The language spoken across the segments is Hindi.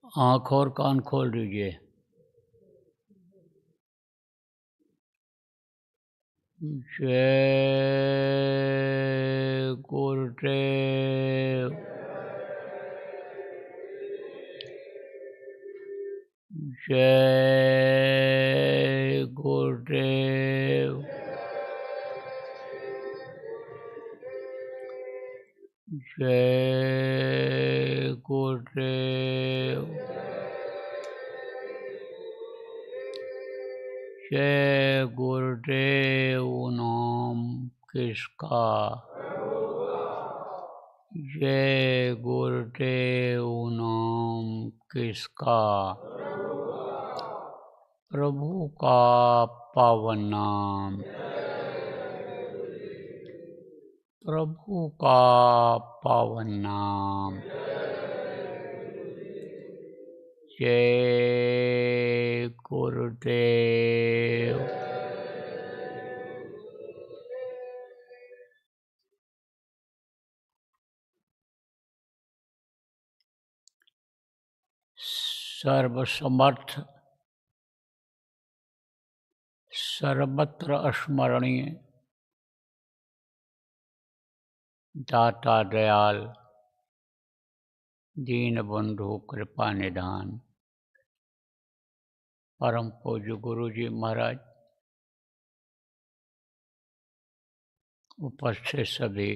आँख और कान खोल दीजिए। जय गुरुदेव। जय गुरुदेव। जय गुरुदेव। जय गुरुदेव नाम किसका। जय गुरुदेव नाम किसका। प्रभु का पावन नाम। प्रभु का पावन नाम। जय गुरुदेव। सर्वसमर्थ सर्वत्र स्मरणीय दाता दयाल दीनबंधु कृपा निधान परम पूज्य गुरु जी महाराज, उपस्थित सभी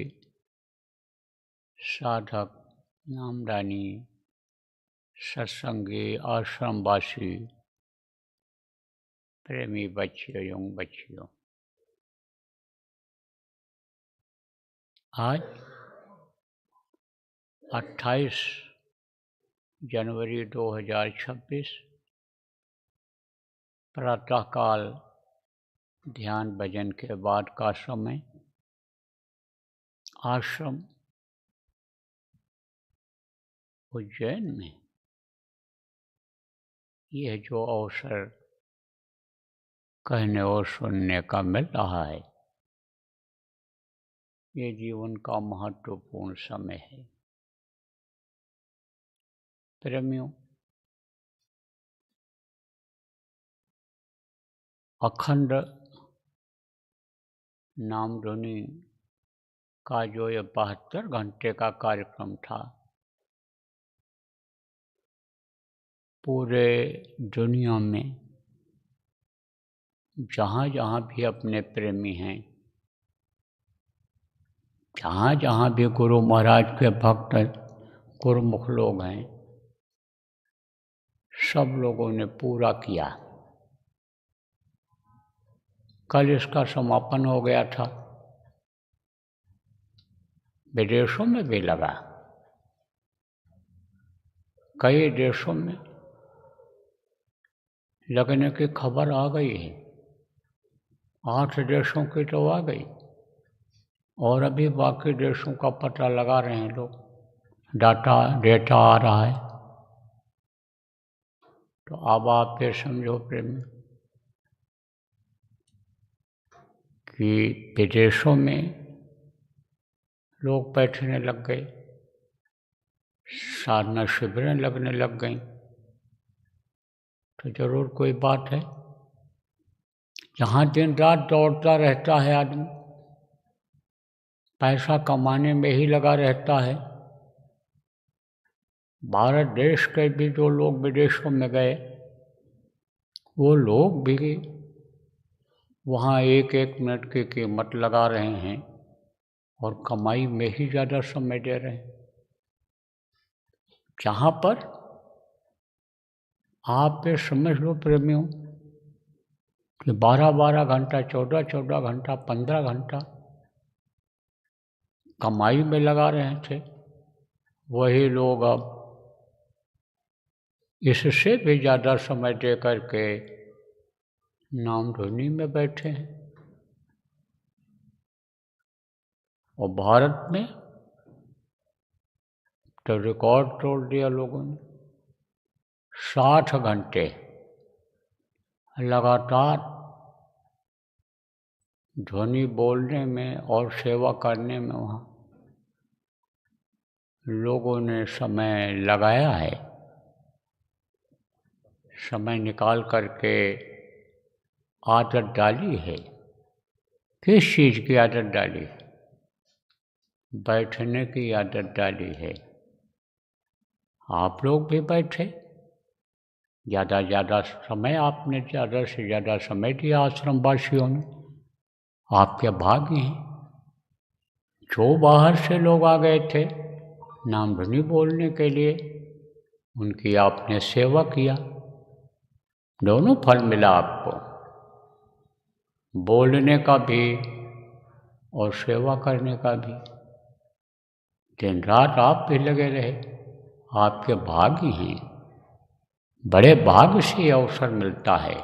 साधक नामदानी सत्संगी आश्रमवासी प्रेमी बच्चियों एवं बच्चियों, आज 28 जनवरी 2026 प्रातःकाल ध्यान भजन के बाद का समय आश्रम उज्जैन में यह जो अवसर कहने और सुनने का मिल रहा है, ये जीवन का महत्वपूर्ण समय है। प्रेमियों, अखंड नामधुनी का जो ये 72 घंटे का कार्यक्रम था, पूरे दुनिया में जहाँ जहाँ भी अपने प्रेमी हैं, जहाँ जहाँ भी गुरु महाराज के भक्त गुरुमुख लोग हैं, सब लोगों ने पूरा किया। कल इसका समापन हो गया था, विदेशों में भी लगा, कई देशों में लगने की खबर आ गई है। 8 देशों की तो आ गई और अभी बाकी देशों का पता लगा रहे हैं लोग, डेटा आ रहा है। तो अब आप ये समझो प्रेमी कि विदेशों में लोग बैठने लग गए, साधना शिविरें लगने लग गईं, तो जरूर कोई बात है। जहाँ दिन रात दौड़ता रहता है आदमी, पैसा कमाने में ही लगा रहता है। भारत देश के भी जो लोग विदेशों में गए, वो लोग भी वहाँ एक एक मिनट की कीमत लगा रहे हैं और कमाई में ही ज़्यादा समय दे रहे हैं। जहाँ पर आप ये समझ लो प्रेमियों कि 12-12 घंटा, 14-14 घंटा, 15 घंटा कमाई में लगा रहे थे, वही लोग अब इससे भी ज़्यादा समय दे करके नामधुनी में बैठे हैं। और भारत में तो रिकॉर्ड तोड़ दिया लोगों ने। 60 घंटे लगातार ध्वनि बोलने में और सेवा करने में वहाँ लोगों ने समय लगाया है। समय निकाल करके आदत डाली है? किस चीज़ की आदत डाली है? बैठने की आदत डाली है। आप लोग भी बैठे, ज़्यादा ज़्यादा समय आपने ज़्यादा से ज़्यादा समय दिया आश्रमवासियों ने, आपके भाग्य हैं। जो बाहर से लोग आ गए थे नाम धुनी बोलने के लिए, उनकी आपने सेवा किया, दोनों फल मिला आपको, बोलने का भी और सेवा करने का भी। दिन रात आप भी लगे रहे, आपके भाग्य हैं। बड़े भाग्य से अवसर मिलता है,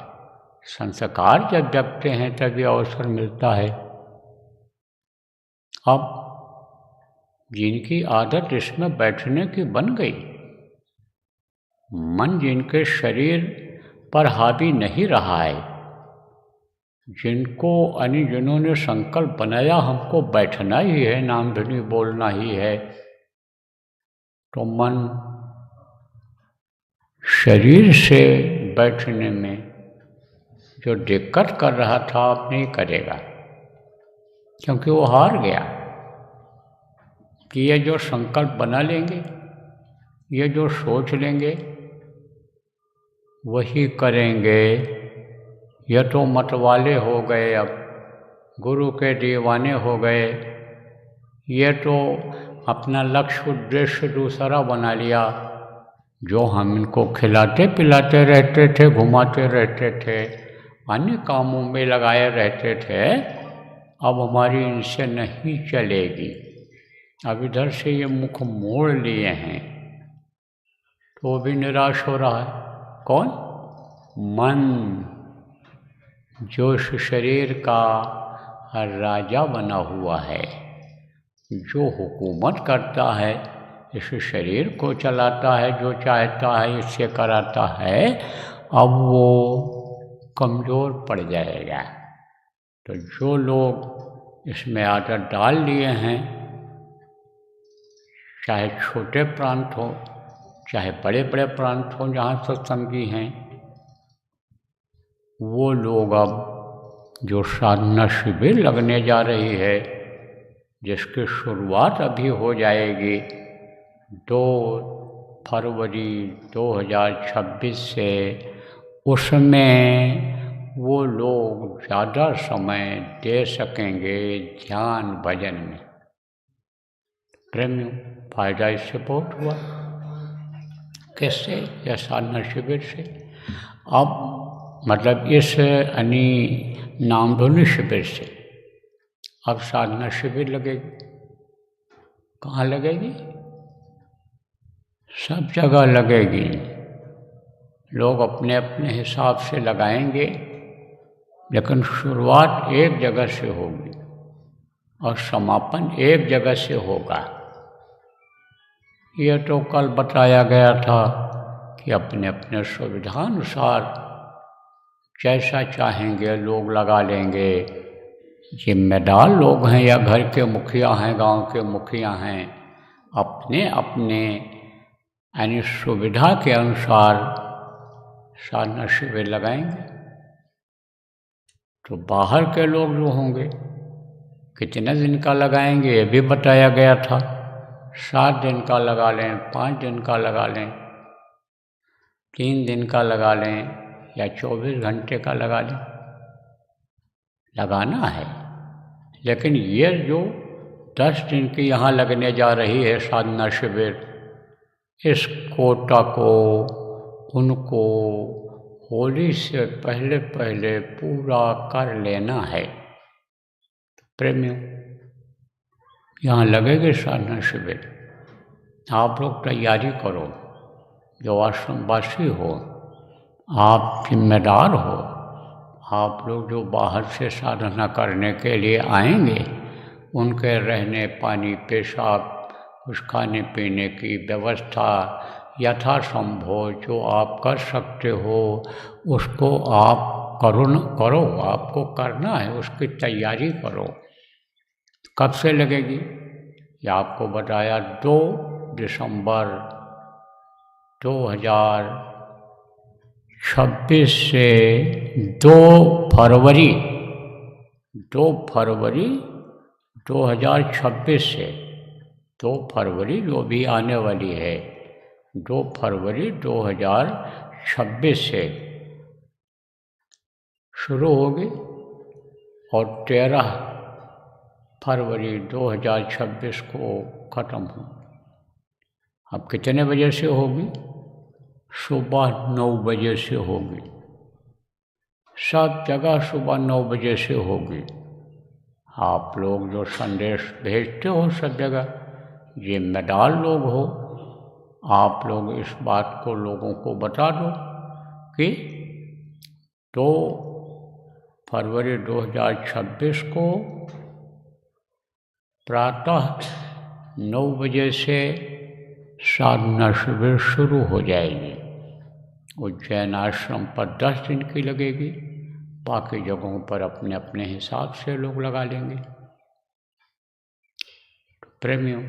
संस्कार जब जगते हैं तभी अवसर मिलता है। अब जिनकी आदत इसमें बैठने की बन गई, मन जिनके शरीर पर हावी नहीं रहा है, जिन्होंने संकल्प बनाया हमको बैठना ही है, नाम धुनी बोलना ही है, तो मन शरीर से बैठने में जो दिक्कत कर रहा था अब नहीं करेगा, क्योंकि वो हार गया कि ये जो संकल्प बना लेंगे, ये जो सोच लेंगे वही करेंगे। ये तो मतवाले हो गए, अब गुरु के दीवाने हो गए, ये तो अपना लक्ष्य उद्देश्य दूसरा बना लिया। जो हम इनको खिलाते पिलाते रहते थे, घुमाते रहते थे, अन्य कामों में लगाए रहते थे, अब हमारी इनसे नहीं चलेगी। अब इधर से ये मुख मोड़ लिए हैं तो वो भी निराश हो रहा है। कौन? मन, जो इस शरीर का राजा बना हुआ है, जो हुकूमत करता है, इस शरीर को चलाता है, जो चाहता है इससे कराता है, अब वो कमज़ोर पड़ जाएगा। तो जो लोग इसमें आदत डाल लिए हैं, चाहे छोटे प्रांत हो चाहे बड़े बड़े प्रांत हो जहाँ सत्संगी हैं, वो लोग अब जो साधना शिविर लगने जा रही है, जिसकी शुरुआत अभी हो जाएगी 2 फरवरी 2026 से, उसमें वो लोग ज़्यादा समय दे सकेंगे ध्यान भजन में। प्रेमियों, फायदा इससे बहुत हुआ। कैसे? या साधना शिविर से। अब मतलब इस नाम धुनी शिविर से अब साधना शिविर लगेगी। कहाँ लगेगी? सब जगह लगेगी। लोग अपने अपने हिसाब से लगाएंगे, लेकिन शुरुआत एक जगह से होगी और समापन एक जगह से होगा। यह तो कल बताया गया था कि अपने अपने सुविधानुसार जैसा चाहेंगे लोग लगा लेंगे। जिम्मेदार लोग हैं या घर के मुखिया हैं, गांव के मुखिया हैं, अपने अपने यानी सुविधा के अनुसार साधना शिविर लगाएंगे। तो बाहर के लोग जो होंगे कितने दिन का लगाएंगे ये भी बताया गया था। 7 दिन का लगा लें, 5 दिन का लगा लें, 3 दिन का लगा लें या 24 घंटे का लगा लें, लगाना है। लेकिन ये जो 10 दिन की यहाँ लगने जा रही है साधना शिविर, इस कोटा को उनको होली से पहले पहले पूरा कर लेना है। प्रेमियों, यहाँ लगेगी साधना शिविर, आप लोग तैयारी करो। जो आश्रमवासी हो, आप जिम्मेदार हो, आप लोग जो बाहर से साधना करने के लिए आएंगे, उनके रहने पानी पेशाब कुछ खाने पीने की व्यवस्था यथासंभव जो आप कर सकते हो उसको आप करो, आपको करना है, उसकी तैयारी करो। कब से लगेगी? ये आपको बताया 2 दिसंबर 26 से 2 फरवरी 2026 से 2 फरवरी जो भी आने वाली है 2 फरवरी 2026 से शुरू होगी और 13 फरवरी 2026 को ख़त्म हो। अब कितने बजे से होगी? सुबह 9 बजे से होगी। सब जगह सुबह 9 बजे से होगी। आप लोग जो संदेश भेजते हो सब जगह, जिम्मेदार लोग हो, आप लोग इस बात को लोगों को बता दो कि 2 फरवरी 2026 को प्रातः 9 बजे से साधना शिविर शुरू हो जाएगी। उज्जैन आश्रम पर 10 दिन की लगेगी, बाकी जगहों पर अपने अपने हिसाब से लोग लगा लेंगे। तो प्रेमियों,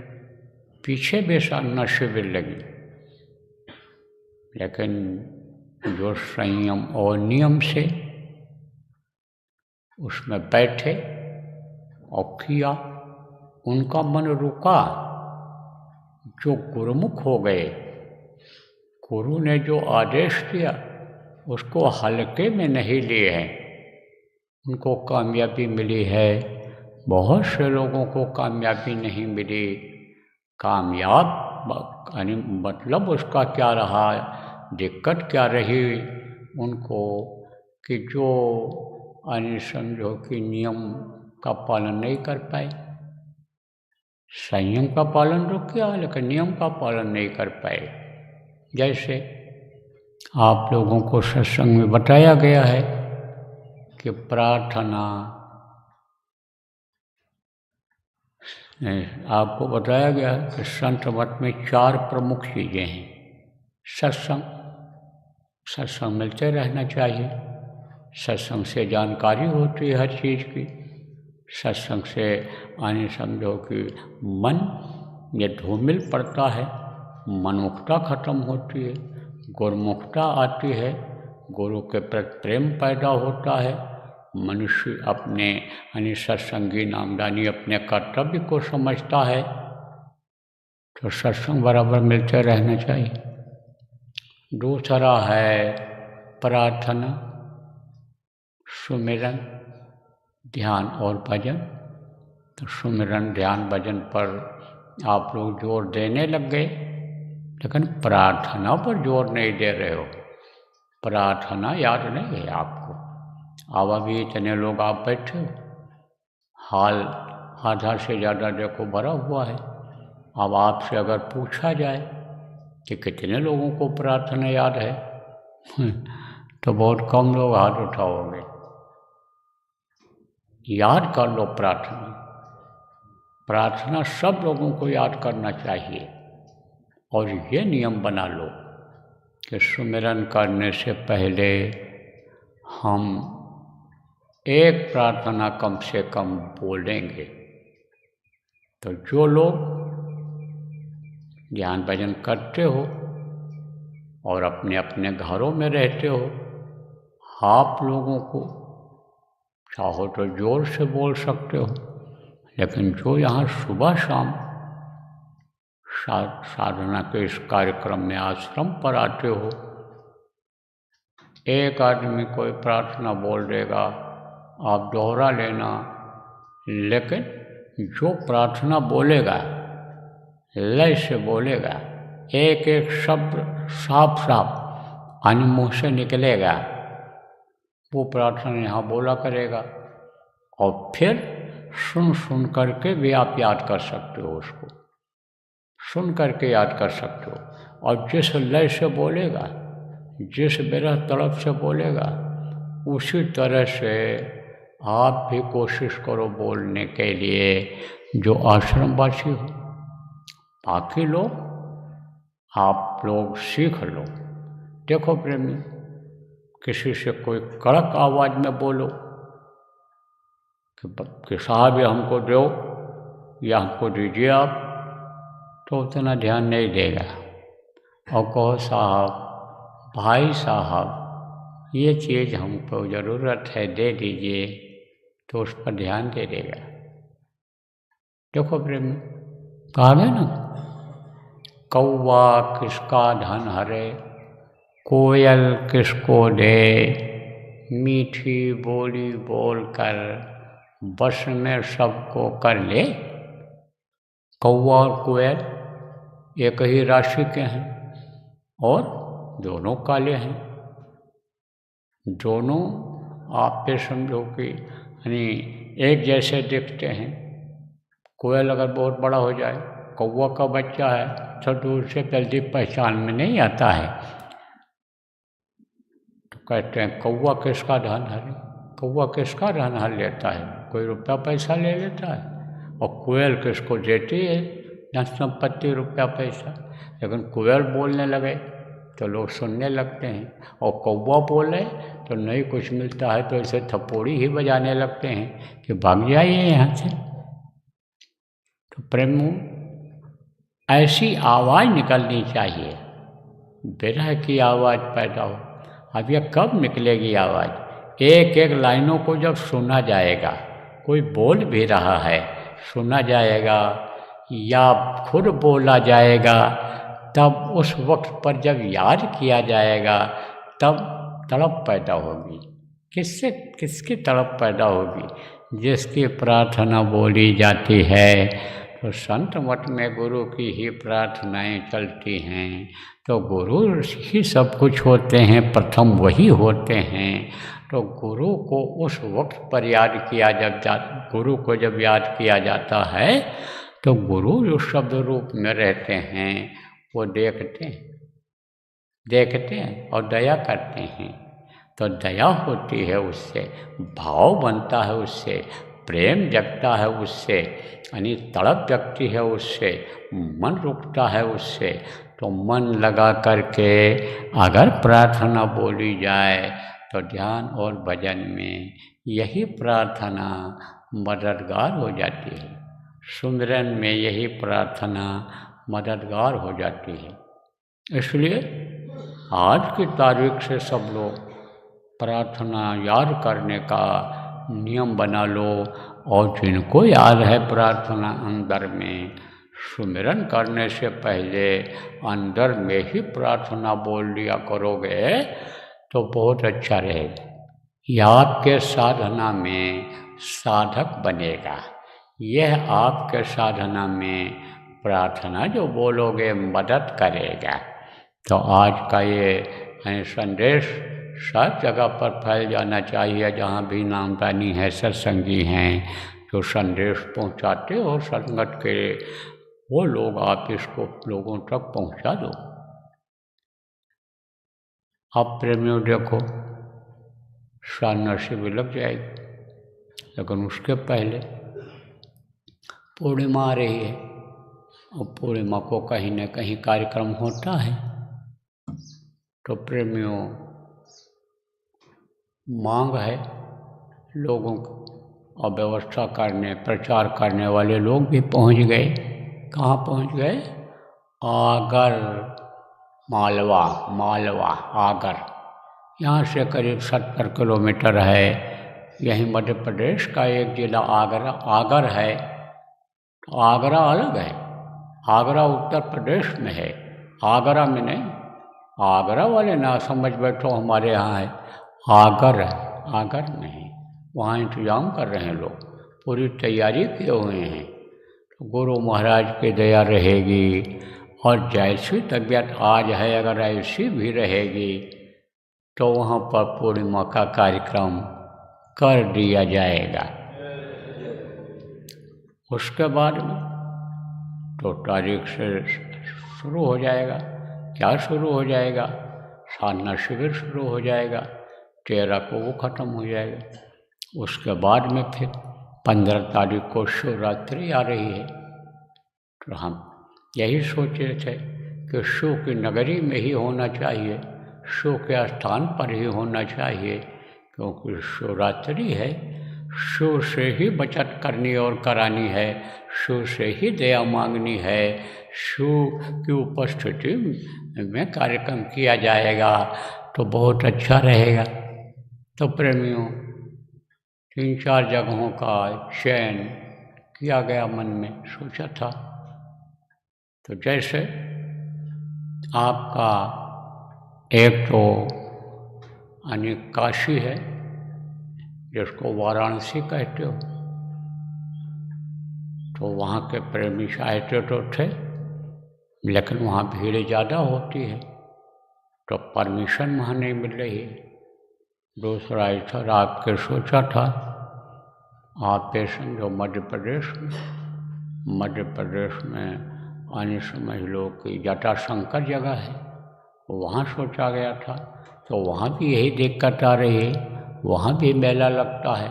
पीछे भी साधना शिविर लगी, लेकिन जो संयम और नियम से उसमें बैठे और किया, उनका मन रुका। जो गुरुमुख हो गए, गुरु ने जो आदेश दिया उसको हल्के में नहीं लिए हैं, उनको कामयाबी मिली है। बहुत से लोगों को कामयाबी नहीं मिली। कामयाब मतलब उसका क्या रहा, दिक्कत क्या रही उनको कि जो समझो कि नियम का पालन नहीं कर पाए। संयम का पालन तो किया, लेकिन नियम का पालन नहीं कर पाए। जैसे आप लोगों को सत्संग में बताया गया है कि प्रार्थना, आपको बताया गया है कि संत मत में 4 प्रमुख चीज़ें हैं। सत्संग मिलते रहना चाहिए। सत्संग से जानकारी होती है हर चीज़ की। सत्संग से समझो कि मन ये धूमिल पड़ता है, मनमुखता खत्म होती है, गुरुमुखता आती है, गुरु के प्रति प्रेम पैदा होता है। मनुष्य अपने सत्संगी नामदानी अपने कर्तव्य को समझता है। तो सत्संग बराबर मिलते रहना चाहिए। दूसरा है प्रार्थना, सुमिरन, ध्यान और भजन। तो सुमिरन, ध्यान, भजन पर आप लोग जोर देने लग गए, लेकिन प्रार्थना पर जोर नहीं दे रहे हो। प्रार्थना याद नहीं है आपको। अब अभी इतने लोग आप बैठे हो, हाल आधा से ज़्यादा देखो भरा हुआ है। अब आपसे अगर पूछा जाए कि कितने लोगों को प्रार्थना याद है तो बहुत कम लोग हाथ उठाओगे। याद कर लो प्रार्थना। प्रार्थना सब लोगों को याद करना चाहिए और ये नियम बना लो कि सुमिरन करने से पहले हम एक प्रार्थना कम से कम बोलेंगे। तो जो लोग ध्यान भजन करते हो और अपने अपने घरों में रहते हो, आप लोगों को चाहो तो जोर से बोल सकते हो, लेकिन जो यहाँ सुबह शाम साधना के इस कार्यक्रम में आश्रम पर आते हो, एक आदमी कोई प्रार्थना बोल देगा, आप दोहरा लेना, लेकिन जो प्रार्थना बोलेगा लय से बोलेगा, एक एक शब्द साफ साफ मुँह से निकलेगा, वो प्रार्थना यहाँ बोला करेगा। और फिर सुन सुन करके भी आप याद कर सकते हो, उसको सुन करके याद कर सकते हो। और जिस लय से बोलेगा, जिस विरह तड़प से बोलेगा, उसी तरह से आप भी कोशिश करो बोलने के लिए जो आश्रमवासी हो। बाकी लोग आप लोग सीख लो। देखो प्रेमी, किसी से कोई कड़क आवाज़ में बोलो कि साहब ये हमको दो या हमको दीजिए आप, तो उतना ध्यान नहीं देगा। और कहो साहब, भाई साहब, ये चीज़ हमको ज़रूरत है, दे दीजिए, तो उस पर ध्यान दे देगा। देखो प्रेम, कहा गया ना, कौवा किसका धन हरे, कोयल किसको दे, मीठी बोली बोलकर बस में सबको कर ले। कौवा और कोयल एक ही राशि के हैं और दोनों काले हैं। दोनों आप पे समझो कि यानी एक जैसे दिखते हैं। कोयल अगर बहुत बड़ा हो जाए, कौवा का बच्चा है तो दूर से जल्दी पहचान में नहीं आता है। तो कहते हैं कौवा किसका धन हरे, कौवा किसका धन हर लेता है, कोई रुपया पैसा ले लेता है। और कोयल किसको देती है धन संपत्ति रुपया पैसा। लेकिन कोयल बोलने लगे तो लोग सुनने लगते हैं, और कौवा बोले तो नहीं कुछ मिलता है तो ऐसे थप्पड़ी ही बजाने लगते हैं कि भाग जाइए यहाँ से। तो प्रेम, ऐसी आवाज़ निकलनी चाहिए, विरह की आवाज़ पैदा हो। अब यह कब निकलेगी आवाज़? एक एक लाइनों को जब सुना जाएगा, कोई बोल भी रहा है सुना जाएगा या खुद बोला जाएगा, तब उस वक्त पर जब याद किया जाएगा तब तड़प पैदा होगी। किससे किसकी तड़प पैदा होगी? जिसकी प्रार्थना बोली जाती है। तो संत मठ में गुरु की ही प्रार्थनाएं चलती हैं, तो गुरु ही सब कुछ होते हैं, प्रथम वही होते हैं। तो गुरु को उस वक्त पर याद किया गुरु को जब याद किया जाता है तो गुरु जो शब्द रूप में रहते हैं वो देखते हैं और दया करते हैं। तो दया होती है उससे, भाव बनता है उससे, प्रेम जगता है उससे, यानी तड़प जगती है उससे, मन रुकता है उससे। तो मन लगा करके अगर प्रार्थना बोली जाए तो ध्यान और भजन में यही प्रार्थना मददगार हो जाती है, सुमिरन में यही प्रार्थना मददगार हो जाती है। इसलिए आज की तारीख से सब लोग प्रार्थना याद करने का नियम बना लो, और जिनको याद है प्रार्थना अंदर में, सुमिरन करने से पहले अंदर में ही प्रार्थना बोल लिया करोगे तो बहुत अच्छा रहेगा। यह आपके साधना में साधक बनेगा। यह आपके साधना में प्रार्थना जो बोलोगे मदद करेगा। तो आज का ये संदेश सब जगह पर फैल जाना चाहिए, जहाँ भी नामदानी है, सत्संगी हैं जो संदेश पहुँचाते हो संगत के, वो लोग आप इसको लोगों तक पहुँचा दो। अब प्रेमियों देखो, साधना शिविर लग जाएगी, लेकिन उसके पहले पूर्णिमा आ रही है, और पूर्णिमा को कहीं न कहीं कार्यक्रम होता है। तो प्रेमियों, मांग है लोगों को, और व्यवस्था करने प्रचार करने वाले लोग भी पहुंच गए। कहाँ पहुंच गए? आगर, मालवा आगर, यहाँ से करीब 70 किलोमीटर है। यही मध्य प्रदेश का एक जिला आगर है। तो आगरा अलग है, आगरा उत्तर प्रदेश में है, आगरा में नहीं। आगरा वाले ना समझ बैठो हमारे यहाँ है, आगर है, आगर में है। वहाँ इंतजाम कर रहे हैं लोग, पूरी तैयारी किए हुए हैं। तो गुरु महाराज की दया रहेगी, और जैसी तबीयत आज है अगर ऐसी भी रहेगी तो वहाँ पर पूर्णिमा का कार्यक्रम कर दिया जाएगा। उसके बाद में तो तारीख से शुरू हो जाएगा। क्या शुरू हो जाएगा? साधना शिविर शुरू हो जाएगा। 13 को वो ख़त्म हो जाएगा। उसके बाद में फिर 15 तारीख को शिवरात्रि आ रही है। तो हम यही सोचे थे कि शिव की नगरी में ही होना चाहिए, शिव के स्थान पर ही होना चाहिए, क्योंकि शिवरात्रि है। शिव से ही बचत करनी और करानी है, शिव से ही दया मांगनी है, शिव की उपस्थिति में कार्यक्रम किया जाएगा तो बहुत अच्छा रहेगा। तो प्रेमियों 3-4 जगहों का चयन किया गया, मन में सोचा था। तो जैसे आपका एक तो यानी काशी है, जिसको वाराणसी कहते हो, तो वहाँ के प्रेमी चाहते तो थे, लेकिन वहाँ भीड़ ज़्यादा होती है, तो परमिशन वहाँ नहीं मिल रही है। दूसरा इधर आपके सोचा था, आप ये समझो मध्य प्रदेश में आने समझ लो कि जटाशंकर जगह है, वहाँ सोचा गया था। तो वहाँ भी यही दिक्कत आ रही है, वहाँ भी मेला लगता है,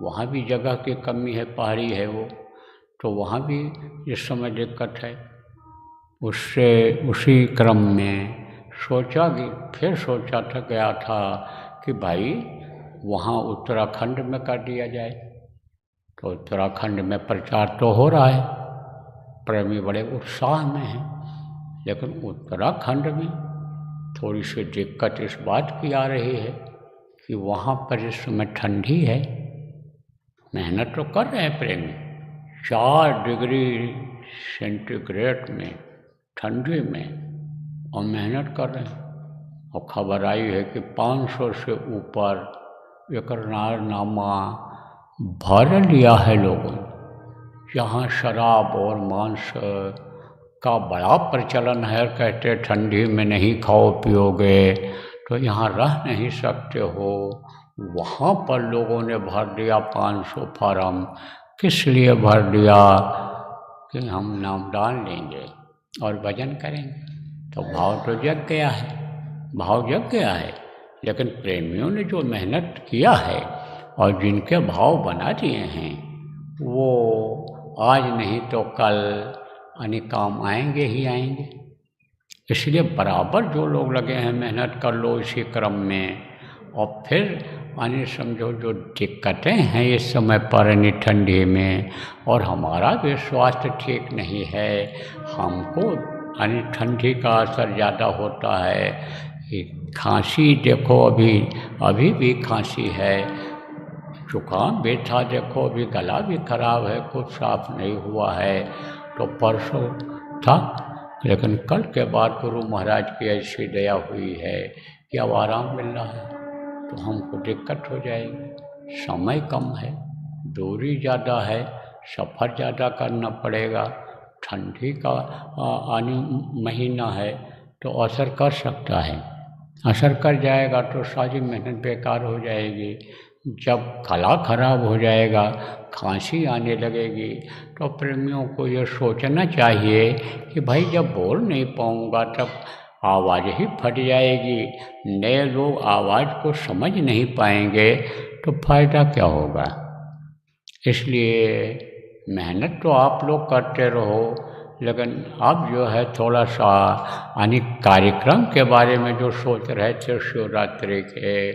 वहाँ भी जगह की कमी है, पहाड़ी है वो, तो वहाँ भी इस समय दिक्कत है। उससे उसी क्रम में फिर सोचा था गया था कि भाई वहाँ उत्तराखंड में कर दिया जाए। तो उत्तराखंड में प्रचार तो हो रहा है, प्रेमी बड़े उत्साह में हैं, लेकिन उत्तराखंड में थोड़ी सी दिक्कत इस बात की आ रही है कि वहाँ पर इस समय ठंडी है। मेहनत तो कर रहे हैं प्रेमी, 4 डिग्री सेंटीग्रेड में ठंडी में, और मेहनत कर रहे हैं। और खबर आई है कि 500 से ऊपर इकरारनामा भर लिया है लोगों ने। यहाँ शराब और मांस का बड़ा प्रचलन है, कहते ठंडी में नहीं खाओ पियोगे तो यहाँ रह नहीं सकते हो। वहाँ पर लोगों ने भर दिया 500 फार्म। किस लिए भर दिया? कि हम नामदान लेंगे और भजन करेंगे। तो भाव तो जग गया है, लेकिन प्रेमियों ने जो मेहनत किया है और जिनके भाव बना दिए हैं, वो आज नहीं तो कल यानी काम आएंगे ही आएंगे। इसलिए बराबर जो लोग लगे हैं, मेहनत कर लो इसी क्रम में। और फिर यानी समझो जो दिक्कतें हैं इस समय पर यानी ठंडी में, और हमारा भी स्वास्थ्य ठीक नहीं है, हमको यानी ठंडी का असर ज़्यादा होता है। खांसी देखो, अभी भी खांसी है, जुकाम भी था, देखो अभी गला भी खराब है, कुछ साफ नहीं हुआ है। तो परसों था, लेकिन कल के बाद गुरु महाराज की ऐसी दया हुई है कि अब आराम मिल रहा है। तो हमको दिक्कत हो जाएगी, समय कम है, दूरी ज़्यादा है, सफ़र ज़्यादा करना पड़ेगा, ठंडी का महीना है, तो असर कर सकता है। असर कर जाएगा तो सारी मेहनत बेकार हो जाएगी। जब गला खराब हो जाएगा, खांसी आने लगेगी, तो प्रेमियों को ये सोचना चाहिए कि भाई जब बोल नहीं पाऊँगा तब आवाज़ ही फट जाएगी, नए लोग आवाज़ को समझ नहीं पाएंगे, तो फायदा क्या होगा। इसलिए मेहनत तो आप लोग करते रहो, लेकिन अब जो है थोड़ा सा यानी कार्यक्रम के बारे में जो सोच रहे थे शिवरात्रि के,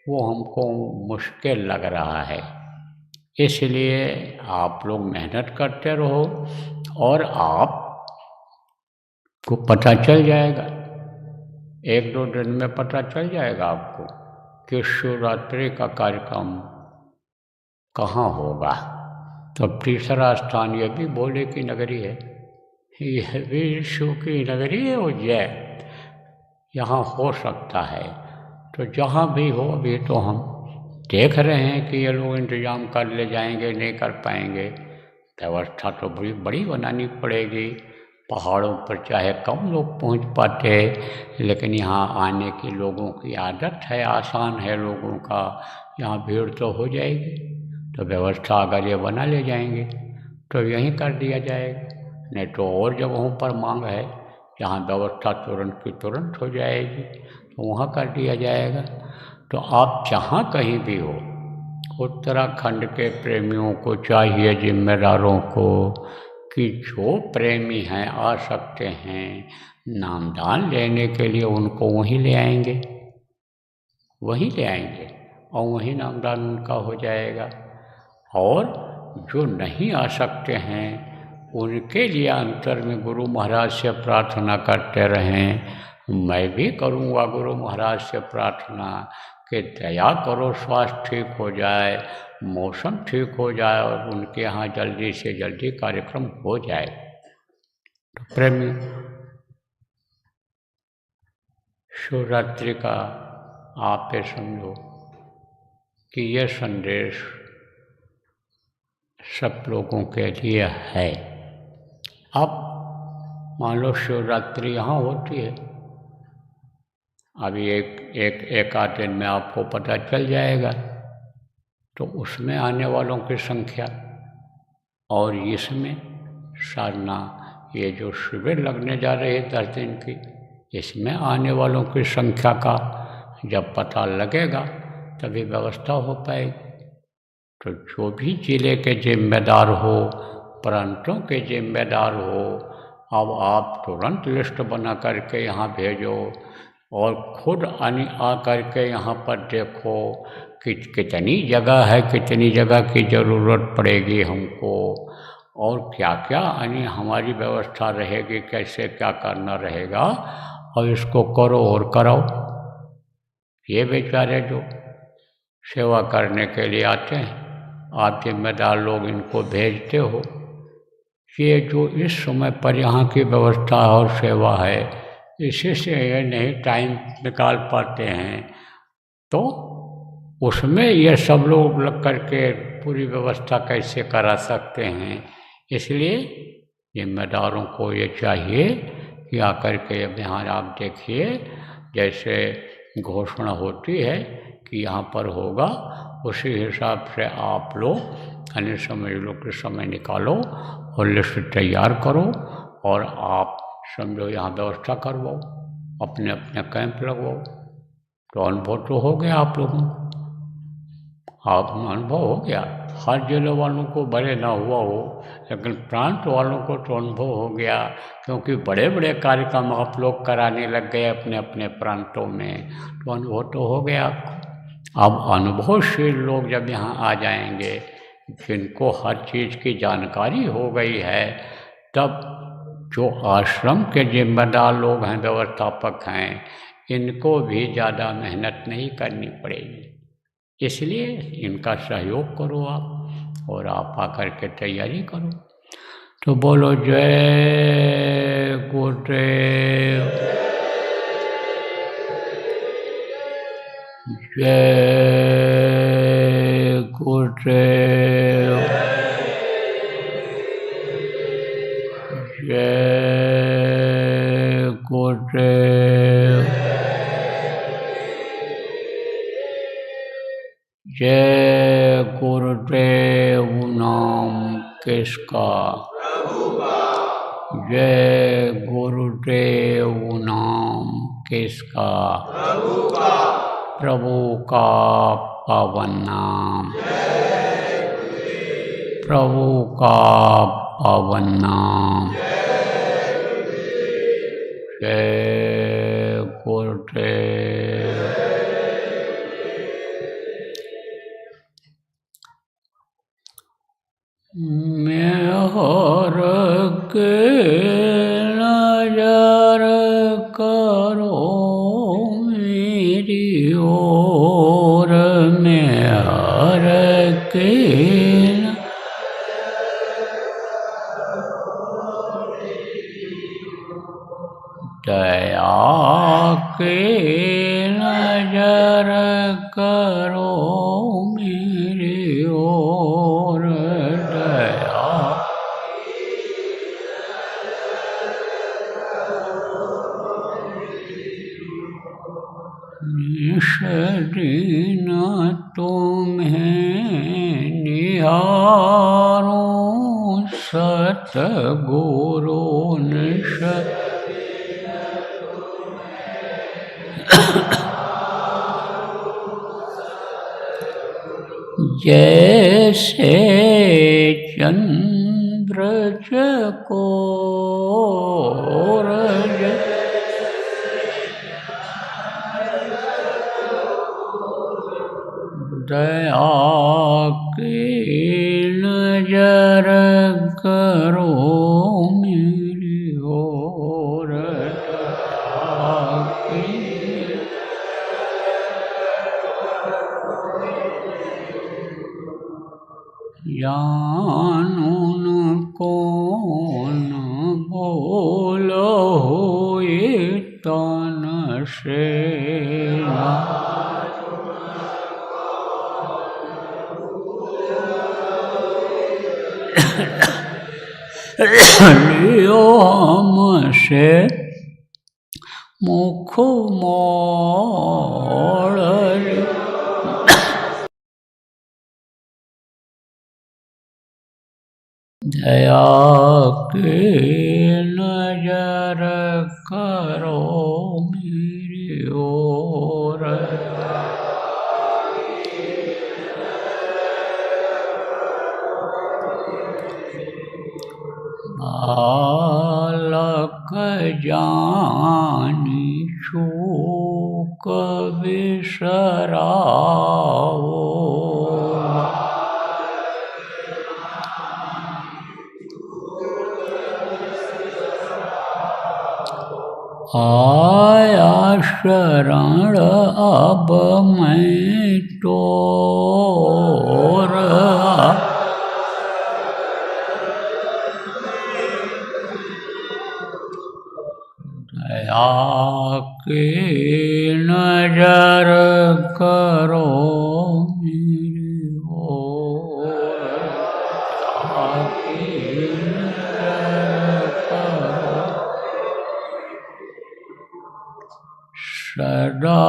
वो हमको मुश्किल लग रहा है। इसलिए आप लोग मेहनत करते रहो और आपको पता चल जाएगा, 1-2 दिन में पता चल जाएगा आपको कि शिवरात्रि का कार्यक्रम कहाँ होगा। तो तीसरा स्थान ये भी भोले की नगरी है, यह भी शिव की नगरी है उज्जैन, यहाँ हो सकता है। तो जहाँ भी हो, अभी तो हम देख रहे हैं कि ये लोग इंतजाम कर ले जाएंगे, नहीं कर पाएंगे। व्यवस्था तो बड़ी बनानी पड़ेगी। पहाड़ों पर चाहे कम लोग पहुँच पाते, लेकिन यहाँ आने की लोगों की आदत है, आसान है लोगों का, यहाँ भीड़ तो हो जाएगी। तो व्यवस्था अगर ये बना ले जाएंगे तो यहीं कर दिया जाएगा, नहीं तो और जगहों पर मांग है जहाँ व्यवस्था तुरंत की तुरंत हो जाएगी, तो वहाँ कर दिया जाएगा। तो आप जहाँ कहीं भी हो, उत्तराखंड के प्रेमियों को चाहिए, जिम्मेदारों को, कि जो प्रेमी हैं आ सकते हैं नामदान लेने के लिए, उनको वहीं ले आएंगे और वहीं नामदान उनका हो जाएगा। और जो नहीं आ सकते हैं उनके लिए अंतर में गुरु महाराज से प्रार्थना करते रहें, मैं भी करूँगा गुरु महाराज से प्रार्थना कि दया करो, स्वास्थ्य ठीक हो जाए, मौसम ठीक हो जाए और उनके यहाँ जल्दी से जल्दी कार्यक्रम हो जाए। तो प्रेमी, शिवरात्रि का आप ये समझो कि ये संदेश सब लोगों के लिए है। अब मान लो शिवरात्रि यहाँ होती है, अभी एक आध दिन में आपको पता चल जाएगा, तो उसमें आने वालों की संख्या और इसमें साधना ये जो शिविर लगने जा रही है 10 दिन की, इसमें आने वालों की संख्या का जब पता लगेगा तभी व्यवस्था हो पाएगी। तो जो भी जिले के जिम्मेदार हो, प्रांतों के जिम्मेदार हो, अब आप तुरंत लिस्ट बना करके यहाँ भेजो और खुद आ करके यहाँ पर देखो कि कितनी जगह है, कितनी जगह की ज़रूरत पड़ेगी हमको और क्या क्या हमारी व्यवस्था रहेगी, कैसे क्या करना रहेगा, और इसको करो और कराओ। ये बेचारे जो सेवा करने के लिए आते हैं, आप जिम्मेदार लोग इनको भेजते हो, ये जो इस समय पर यहाँ की व्यवस्था और सेवा है, इसी से ये नहीं टाइम निकाल पाते हैं, तो उसमें ये सब लोग लग करके पूरी व्यवस्था कैसे करा सकते हैं। इसलिए जिम्मेदारों को ये चाहिए कि आकर के अब यहाँ आप देखिए, जैसे घोषणा होती है कि यहाँ पर होगा, उसी हिसाब से आप लोग अन्य समझ लो कि समय निकालो और लिस्ट तैयार करो और आप समझो यहाँ व्यवस्था करवाओ, अपने अपने कैंप लगवाओ। तो अनुभव तो हो गया आप लोगों को, आप अनुभव हो गया। हर जिले वालों को भले ना हुआ हो, लेकिन प्रांत वालों को तो अनुभव हो गया, क्योंकि बड़े बड़े कार्यक्रम आप लोग कराने लग गए अपने अपने प्रांतों में, तो अनुभव तो हो गया आपको। अब अनुभवशील लोग जब यहाँ आ जाएंगे, जिनको हर चीज़ की जानकारी हो गई है, तब जो आश्रम के जिम्मेदार लोग हैं, व्यवस्थापक हैं, इनको भी ज़्यादा मेहनत नहीं करनी पड़ेगी। इसलिए इनका सहयोग करो आप और आप आकर के तैयारी करो। तो बोलो जय गुरुदेव, जय गुरुदेव, जय गुरुदेव, जय गुरुदेव नाम किसका, जय गुरुदेव नाम किसका, प्रभु का पावन नाम, प्रभु का पावन नाम, जय गुरुदेव। मेहर के नजर करो मेरी ओर, मेहर के दया के नजर करो मेरी ओर, दया निष्दिन तुम्हें निहारूं सतगुरु निष जैसे चंद्र चकोर, दया की नजर करो मेरी ओर, दया जानू न कौन बोलो होए तन से लियो हमसे मुख मोड़ दया के नजर करो मेरी ओर बालक जानी चूक बिसराओ आया शरण अब मैं तोर दया के नजर करो मेरी ओर दया के नजर करो सदा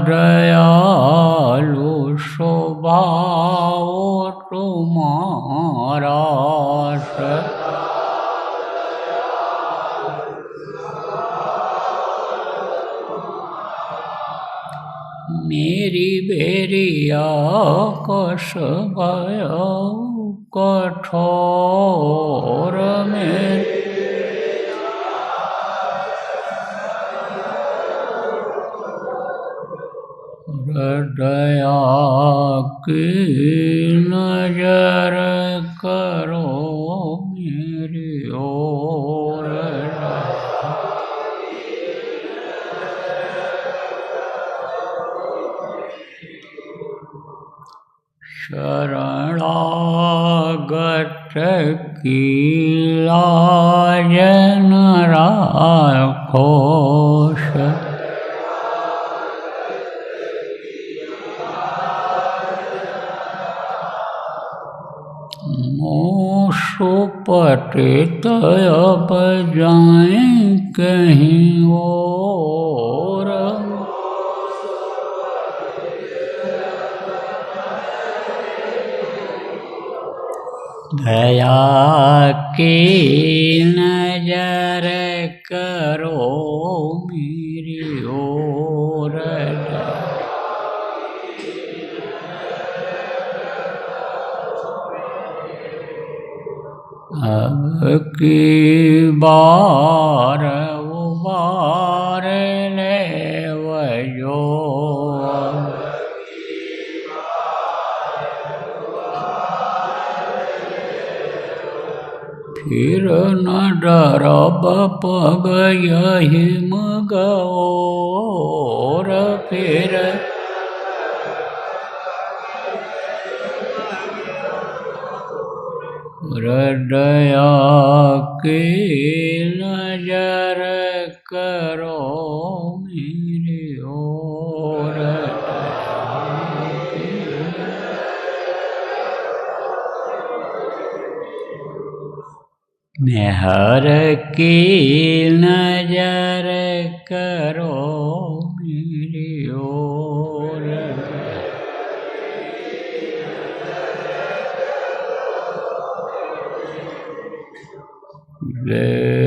दयालु स्वभाव तुम्हारा मेरी बेरिया कस भयो कठोर में दया की नजर करो मेरी ओर शरणागत की लाज न राखो सुपतित अब जाएं कहीं और दया की नजर करो मेरी ओर अब की बार उबार ले वजो फिर न डरब पग यही मगोर फिर दया की नजर करो मेरी ओर मेहर की नजर करो मेरी ओर जय